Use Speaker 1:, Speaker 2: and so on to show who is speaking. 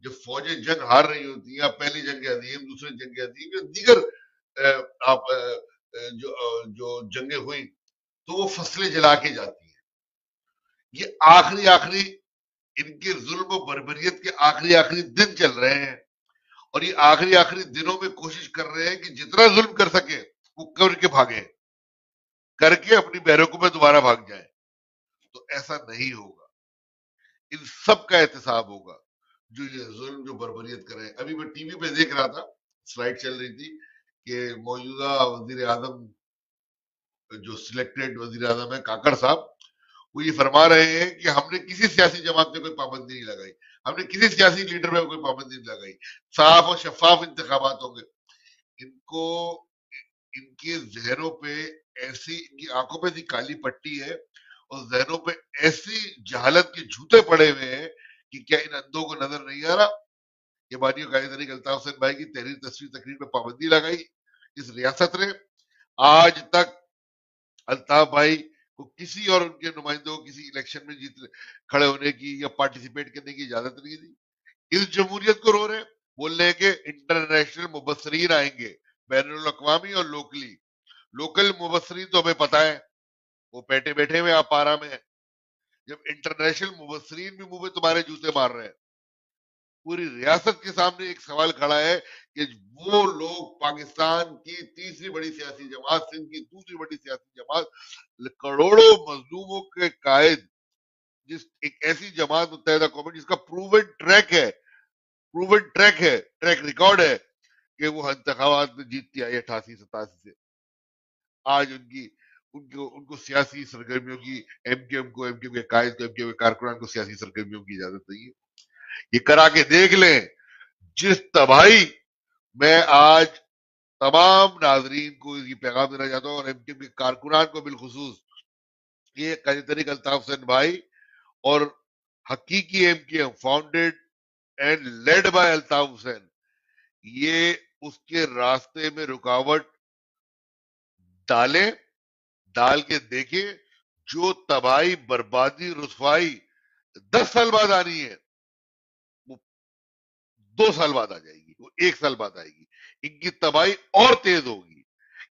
Speaker 1: جب فوجیں جنگ ہار رہی ہوتی ہیں، یا پہلی جنگ عظیم، دوسری جنگ عظیم یا دیگر آپ جو جنگیں ہوئی، تو وہ فصلیں جلا کے جاتی ہیں. یہ آخری ان کے ظلم و بربریت کے آخری دن چل رہے ہیں، اور یہ آخری دنوں میں کوشش کر رہے ہیں کہ جتنا ظلم کر سکے وہ کر کے بھاگے، کر کے اپنی بیرکوں میں دوبارہ بھاگ جائیں. تو ایسا نہیں ہوگا، ان سب کا احتساب ہوگا جو یہ ظلم جو بربریت کرے. ابھی میں ٹی وی پہ دیکھ رہا تھا، سلائڈ چل رہی تھی کہ موجودہ وزیر اعظم جو سلیکٹڈ وزیر اعظم ہے کاکڑ صاحب، وہ یہ فرما رہے ہیں کہ ہم نے کسی سیاسی جماعت پہ کوئی پابندی نہیں لگائی، ہم نے کسی سیاسی لیڈر پہ کوئی پابندی نہیں لگائی، صاف اور شفاف انتخابات ہوں گے. ان کو ان کے ذہنوں پہ ایسی، ان کی آنکھوں پہ ایسی کالی پٹی ہے اور ذہنوں پہ ایسی جہالت کے جھوٹے پڑے ہوئے ہیں کہ کیا ان اندھوں کو نظر نہیں آ رہا. یہ بانیوں قائد طریق الطاف حسین بھائی کی تحریر تصویر تقریر پہ پابندی لگائی اس ریاست نے. آج تک الطاف بھائی کو کسی اور ان کے نمائندوں کو کسی الیکشن میں کھڑے ہونے کی یا پارٹیسپیٹ کرنے کی اجازت نہیں دی. اس جمہوریت کو رو رہے ہیں، بول رہے ہیں کہ انٹرنیشنل مبصرین آئیں گے، بین الاقوامی اور لوکل مبصرین تو ہمیں پتا ہے وہ بیٹھے ہوئے آپ آرام میں ہیں. جب انٹرنیشنل مبصرین بھی منہ میں تمہارے جوتے مار رہے ہیں، پوری ریاست کے سامنے ایک سوال کھڑا ہے کہ وہ لوگ پاکستان کی تیسری بڑی سیاسی جماعت، سندھ کی دوسری بڑی سیاسی جماعت، کروڑوں مظلوموں کے قائد، جس ایک ایسی جماعت متحدہ قوم جس کا ٹریک ریکارڈ ہے کہ وہ انتخابات میں جیتتی آئی 88-87 سے. آج ان کو سیاسی سرگرمیوں کی، ایم کیو ایم کے قائد کو، ایم کیو ایم کے کارکنان کو سیاسی سرگرمیوں کی اجازت نہیں ہے. یہ کرا کے دیکھ لیں جس تباہی. میں آج تمام ناظرین کو یہ پیغام دینا چاہتا ہوں، اور ایم کیو ایم کے کارکنان کو بالخصوص، یہ قائد طریق الطاف حسین بھائی اور حقیقی MQM founded and led by Altaf Hussain, یہ اس کے راستے میں رکاوٹ ڈال کے دیکھیں. جو تباہی، بربادی، رسوائی 10 سال بعد آنی ہے وہ 2 سال بعد آ جائے گی، وہ 1 سال بعد آئے گی. ان کی تباہی اور تیز ہوگی.